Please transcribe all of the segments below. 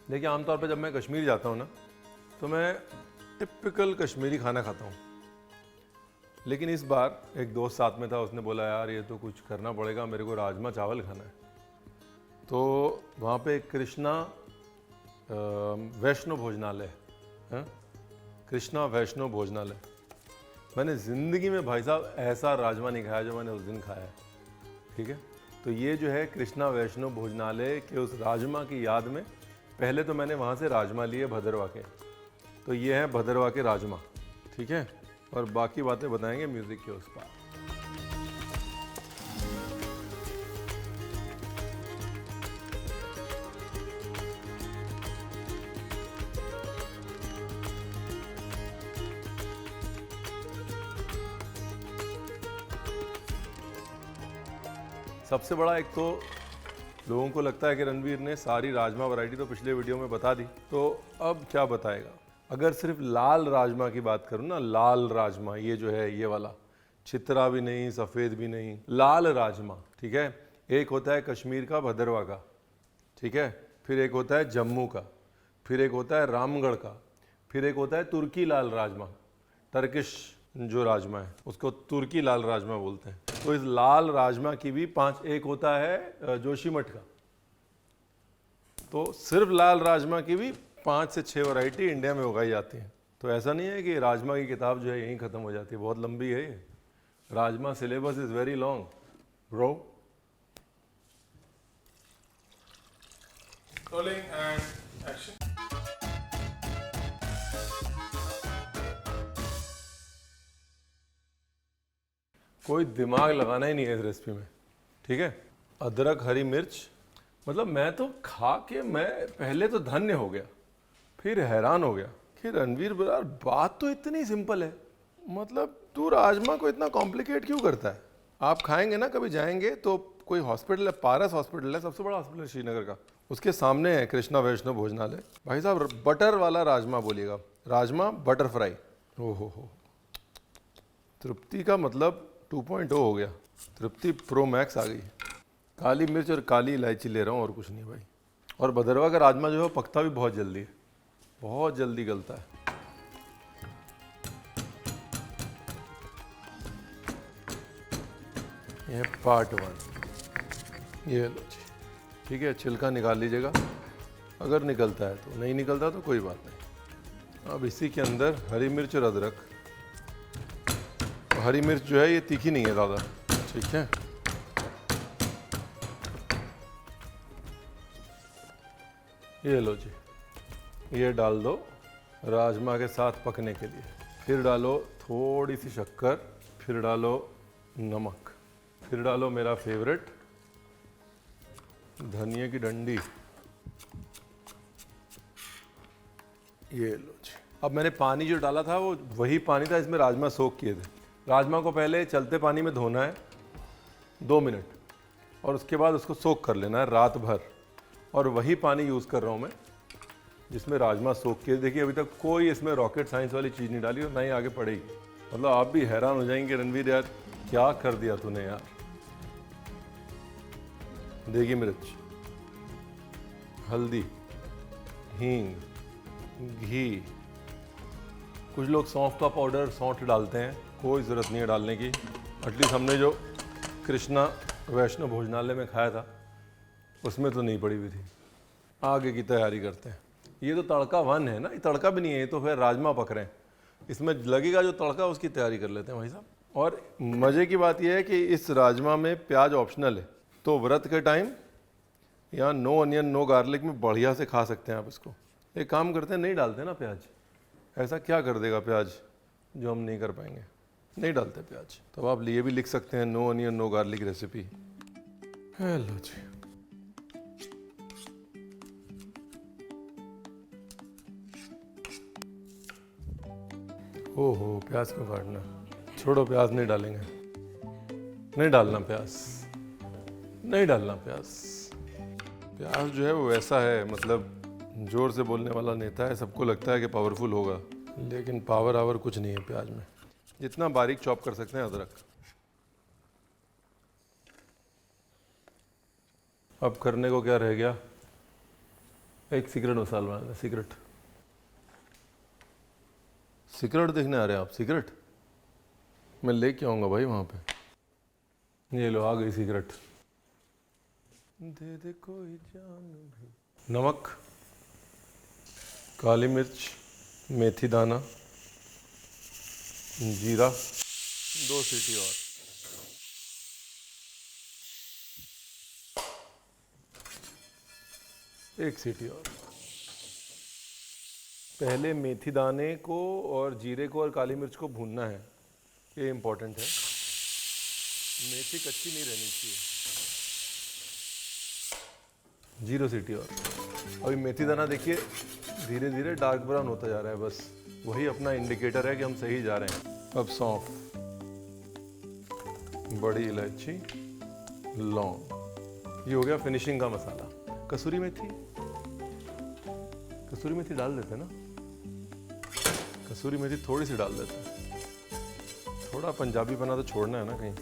देखिए आमतौर पर जब मैं कश्मीर जाता हूँ ना तो मैं टिपिकल कश्मीरी खाना खाता हूँ, लेकिन इस बार एक दोस्त साथ में था, उसने बोला यार ये तो कुछ करना पड़ेगा, मेरे को राजमा चावल खाना है। तो वहाँ पे कृष्णा वैष्णो भोजनालय है, कृष्णा वैष्णो भोजनालय। मैंने ज़िंदगी में भाई साहब ऐसा राजमा नहीं खाया जो मैंने उस दिन खाया है, ठीक है। तो ये जो है कृष्णा वैष्णो भोजनालय के उस राजमा की याद में पहले तो मैंने वहाँ से राजमा लिए भदरवा के, तो ये है भदरवा के राजमा, ठीक है। और बाकी बातें बताएंगे म्यूज़िक के उस पार। सबसे बड़ा एक तो लोगों को लगता है कि रणवीर ने सारी राजमा वैरायटी तो पिछले वीडियो में बता दी, तो अब क्या बताएगा। अगर सिर्फ लाल राजमा की बात करूँ ना, लाल राजमा ये जो है, ये वाला चित्रा भी नहीं सफ़ेद भी नहीं, लाल राजमा, ठीक है। एक होता है कश्मीर का भदरवा का, ठीक है, फिर एक होता है जम्मू का, फिर एक होता है रामगढ़ का, फिर एक होता है तुर्की लाल राजमा, टर्किश जो राजमा है उसको तुर्की लाल राजमा बोलते हैं। तो इस लाल राजमा की भी एक होता है जोशीमठ का। तो सिर्फ लाल राजमा की भी 5 से 6 वैरायटी इंडिया में उगाई जाती हैं। तो ऐसा नहीं है कि राजमा की किताब जो है यहीं ख़त्म हो जाती है, बहुत लंबी है ये। Rajma syllabus is very long bro. Rolling and action. कोई दिमाग लगाना ही नहीं है इस रेसिपी में, ठीक है। अदरक हरी मिर्च, मतलब मैं तो खा के मैं पहले तो धन्य हो गया, फिर हैरान हो गया कि रणवीर बरार बात तो इतनी सिंपल है, मतलब तू राजमा को इतना कॉम्प्लिकेट क्यों करता है। आप खाएंगे ना, कभी जाएंगे तो कोई हॉस्पिटल है, पारस हॉस्पिटल है, सबसे बड़ा हॉस्पिटल है श्रीनगर का, उसके सामने है कृष्णा वैष्णो भोजनालय। भाई साहब बटर वाला राजमा बोलिएगा, राजमा बटर फ्राई, ओहो हो, तृप्ति का मतलब 2.0 हो गया, तृप्ति प्रो मैक्स आ गई। काली मिर्च और काली इलायची ले रहा हूँ और कुछ नहीं भाई। और भदरवा का राजमा जो है पकता भी बहुत जल्दी है, बहुत जल्दी गलता है। ये पार्ट 1, ये लो जी, ठीक है। छिलका निकाल लीजिएगा, अगर निकलता है तो, नहीं निकलता तो कोई बात नहीं। अब इसी के अंदर हरी मिर्च और अदरक, हरी मिर्च जो है ये तीखी नहीं है ज़्यादा, ठीक है। ये लो जी, ये डाल दो राजमा के साथ पकने के लिए। फिर डालो थोड़ी सी शक्कर, फिर डालो नमक, फिर डालो मेरा फेवरेट धनिया की डंडी, ये लो जी। अब मैंने पानी जो डाला था वो वही पानी था, इसमें राजमा सोक किए थे। राजमा को पहले चलते पानी में धोना है 2 मिनट, और उसके बाद उसको सोक कर लेना है रात भर, और वही पानी यूज़ कर रहा हूँ मैं जिसमें राजमा सोक किए। देखिए अभी तक कोई इसमें रॉकेट साइंस वाली चीज़ नहीं डाली और ना ही आगे पड़ेगी। मतलब आप भी हैरान हो जाएंगे रणवीर यार क्या कर दिया तूने यार। देगी मिर्च, हल्दी, हींग, घी, कुछ लोग सौंफ का पाउडर सौंठ डालते हैं, कोई ज़रूरत नहीं है डालने की। एटलीस्ट हमने जो कृष्णा वैष्णो भोजनालय में खाया था उसमें तो नहीं पड़ी हुई थी। आगे की तैयारी करते हैं। ये तो तड़का 1 है ना, ये तड़का भी नहीं है, ये तो फिर राजमा पक रहे हैं। इसमें लगेगा जो तड़का उसकी तैयारी कर लेते हैं भाई साहब। और मज़े की बात यह है कि इस राजमा में प्याज ऑप्शनल है, तो व्रत के टाइम यहाँ नो अनियन नो गार्लिक में बढ़िया से खा सकते हैं आप इसको। एक काम करते हैं, नहीं डालते ना प्याज, ऐसा क्या कर देगा प्याज जो हम नहीं कर पाएंगे, नहीं डालते प्याज। तो आप ये भी लिख सकते हैं no onion no garlic recipe. Hello जी, ओहो प्याज क्यों काटना, छोड़ो प्याज नहीं डालेंगे, नहीं डालना प्याज, नहीं डालना प्याज। प्याज जो है वो वैसा है, मतलब जोर से बोलने वाला नेता है, सबको लगता है कि पावरफुल होगा, लेकिन पावर आवर कुछ नहीं है प्याज में। जितना बारीक चॉप कर सकते हैं अदरक। अब करने को क्या रह गया, एक सीक्रेट मसाला बनाना है, सीक्रेट। सीक्रेट देखने आ रहे हैं आप? सीक्रेट मैं लेके आऊँगा भाई वहाँ पे। ये लो, आ गई सीक्रेट। दे दे कोई जान भी। नमक, काली मिर्च, मेथी दाना, जीरा, 2 सीटी और। एक सीटी और। पहले मेथी दाने को और जीरे को और काली मिर्च को भूनना है, ये इम्पोर्टेंट है। मेथी कच्ची नहीं रहनी चाहिए। 0 सीटी और। अभी मेथी दाना देखिए धीरे धीरे डार्क ब्राउन होता जा रहा है, बस वही अपना इंडिकेटर है कि हम सही जा रहे हैं। अब सौंफ, बड़ी इलायची, लौंग, ये हो गया फिनिशिंग का मसाला। कसूरी मेथी, कसूरी मेथी डाल देते हैं ना, कसूरी मेथी थोड़ी सी डाल देते हैं, थोड़ा पंजाबी बना तो छोड़ना है ना कहीं।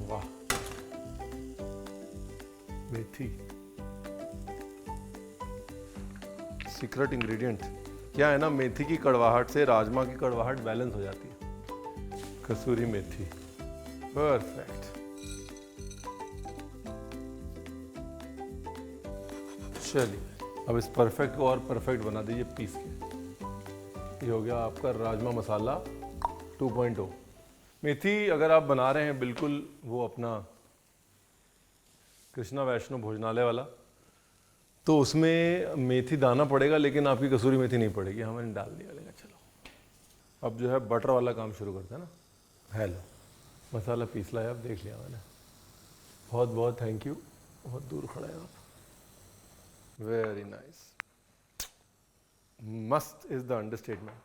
वाह, मेथी सीक्रेट इंग्रेडिएंट क्या है ना, मेथी की कड़वाहट से राजमा की कड़वाहट बैलेंस हो जाती है। कसूरी मेथी, परफेक्ट। चलिए अब इस परफेक्ट को और परफेक्ट बना दीजिए पीस के। ये हो गया आपका राजमा मसाला 2.0। मेथी अगर आप बना रहे हैं बिल्कुल वो अपना कृष्णा वैष्णो भोजनालय वाला, तो उसमें मेथी दाना पड़ेगा लेकिन आपकी कसूरी मेथी नहीं पड़ेगी। हमने डाल दिया लेगा। चलो अब जो है बटर वाला काम शुरू करते हैं ना। हेलो, मसाला पीस लाया, अब देख लिया मैंने। बहुत बहुत थैंक यू, बहुत दूर खड़ा है आप। वेरी नाइस, मस्त इज द अंडरस्टेटमेंट।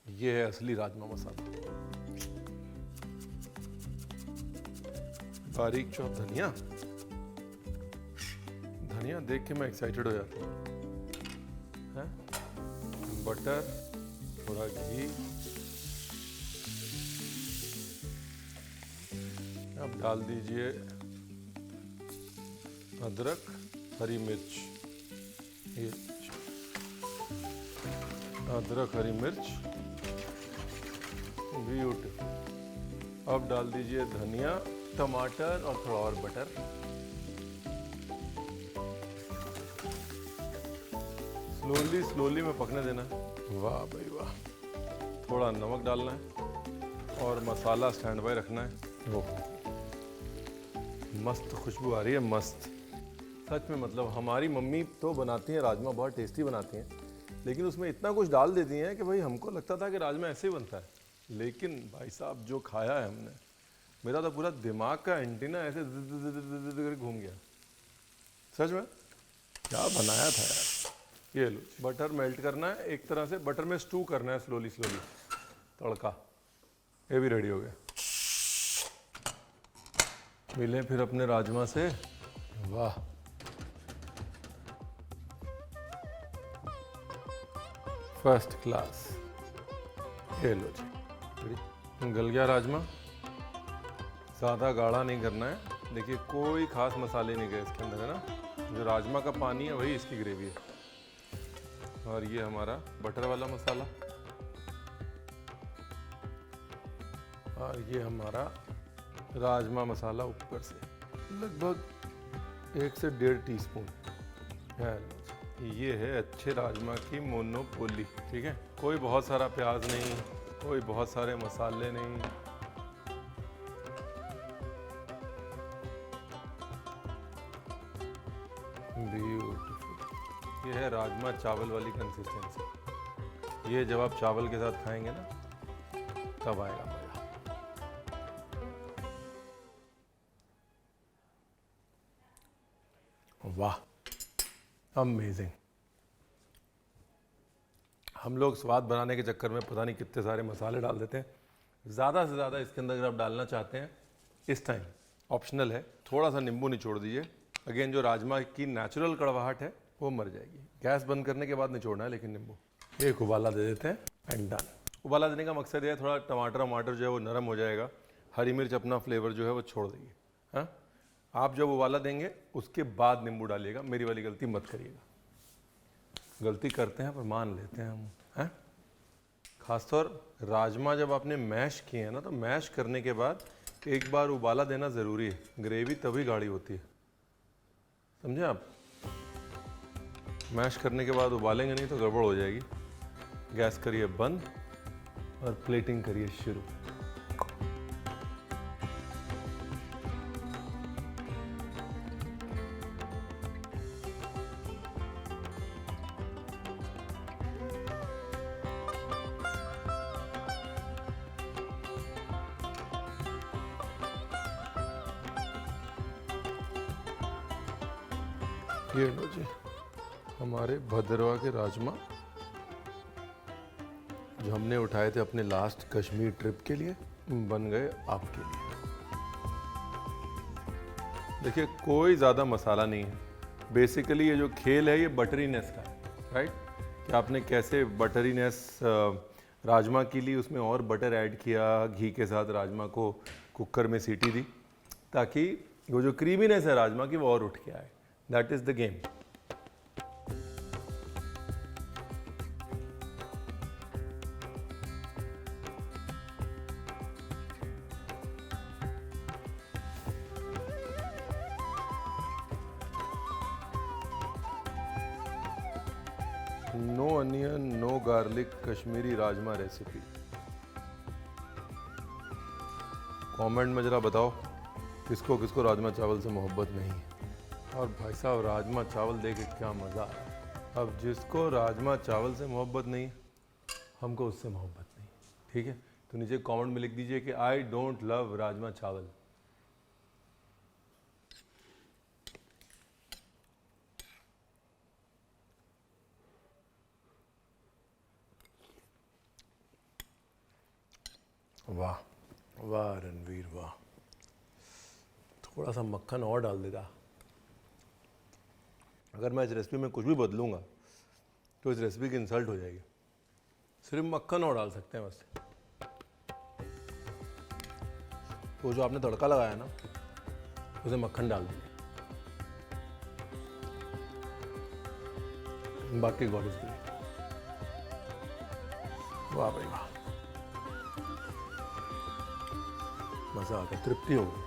ये है असली राजमा मसाला। बारीक चॉप धनिया, धनिया देख के मैं एक्साइटेड हो जाता हूँ। बटर, थोड़ा घी, अब डाल दीजिए अदरक, हरी मिर्च, ये अदरक हरी मिर्च, ब्यूटीफुल। अब डाल दीजिए धनिया, टमाटर और थोड़ा और बटर। स्लोली स्लोली में पकने देना है। वाह भाई वाह। थोड़ा नमक डालना है और मसाला स्टैंड बाय रखना है। वो मस्त खुशबू आ रही है, मस्त सच में। मतलब हमारी मम्मी तो बनाती हैं राजमा, बहुत टेस्टी बनाती हैं, लेकिन उसमें इतना कुछ डाल देती हैं कि भाई हमको लगता था कि राजमा ऐसे ही बनता है, लेकिन भाई साहब जो खाया है हमने, मेरा तो पूरा दिमाग का एंटीना ऐसे करके घूम गया। सच में क्या बनाया था यार। ये लो, बटर मेल्ट करना है एक तरह से, बटर में स्टू करना है स्लोली स्लोली। तड़का ये भी रेडी हो गया। मिले फिर अपने राजमा से। वाह, फर्स्ट क्लास। ये लो जी, गल गया राजमा। ज़्यादा गाढ़ा नहीं करना है। देखिए कोई खास मसाले नहीं गए इसके अंदर, है ना। जो राजमा का पानी है वही इसकी ग्रेवी है। और ये हमारा बटर वाला मसाला, और ये हमारा राजमा मसाला ऊपर से लगभग 1 से 1.5 टीस्पून है। ये है अच्छे राजमा की मोनोपोली। ठीक है, कोई बहुत सारा प्याज नहीं, कोई बहुत सारे मसाले नहीं। ब्यूटीफुल। ये है राजमा चावल वाली कंसिस्टेंसी। ये जब आप चावल के साथ खाएंगे ना तब आएगा मजा। वाह, अमेजिंग। हम लोग स्वाद बनाने के चक्कर में पता नहीं कितने सारे मसाले डाल देते हैं। ज़्यादा से ज़्यादा इसके अंदर अगर आप डालना चाहते हैं इस टाइम, ऑप्शनल है, थोड़ा सा नींबू निचोड़ दीजिए। अगेन जो राजमा की नेचुरल कड़वाहट है वो मर जाएगी। गैस बंद करने के बाद निचोड़ना है लेकिन नींबू। एक उबाला दे देते हैं एंड डन। उबाला देने का मकसद है थोड़ा टमाटर जो है वो नरम हो जाएगा, हरी मिर्च अपना फ्लेवर जो है वो छोड़ देगी। हाँ, आप जब उबाला देंगे उसके बाद नींबू डालिएगा, मेरी वाली गलती मत करिएगा। गलती करते हैं पर मान लेते हैं हम, हैं? खासतौर राजमा जब आपने मैश किए हैं ना, तो मैश करने के बाद एक बार उबाला देना ज़रूरी है, ग्रेवी तभी गाढ़ी होती है, समझे आप? मैश करने के बाद उबालेंगे नहीं तो गड़बड़ हो जाएगी। गैस करिए बंद और प्लेटिंग करिए शुरू। ये लो जी हमारे भद्रवा के राजमा जो हमने उठाए थे अपने लास्ट कश्मीर ट्रिप के लिए, बन गए आपके लिए। देखिए कोई ज़्यादा मसाला नहीं है, बेसिकली ये जो खेल है ये बटरीनेस का है, राइट? कि आपने कैसे बटरीनेस राजमा के लिए उसमें और बटर ऐड किया, घी के साथ राजमा को कुकर में सीटी दी ताकि वो जो क्रीमीनेस है राजमा की वो और उठ के आए। That is the game. No onion no garlic Kashmiri rajma recipe. Comment में ज़रा बताओ किसको किसको राजमा चावल से मोहब्बत नहीं है। और भाई साहब राजमा चावल देख के क्या मज़ा आया। अब जिसको राजमा चावल से मोहब्बत नहीं, हमको उससे मोहब्बत नहीं, ठीक है? तो नीचे कमेंट में लिख दीजिए कि आई डोंट लव राजमा चावल। वाह वाह रणवीर वाह, थोड़ा सा मक्खन और डाल देता। अगर मैं इस रेसिपी में कुछ भी बदलूंगा तो इस रेसिपी की इंसल्ट हो जाएगी। सिर्फ मक्खन और डाल सकते हैं बस। तो जो आपने तड़का लगाया ना उसे मक्खन डाल दीजिए, बाकी गॉड इज ग्रेट। वाह भाई वाह, मज़ा आ गया, तृप्ति हो गई।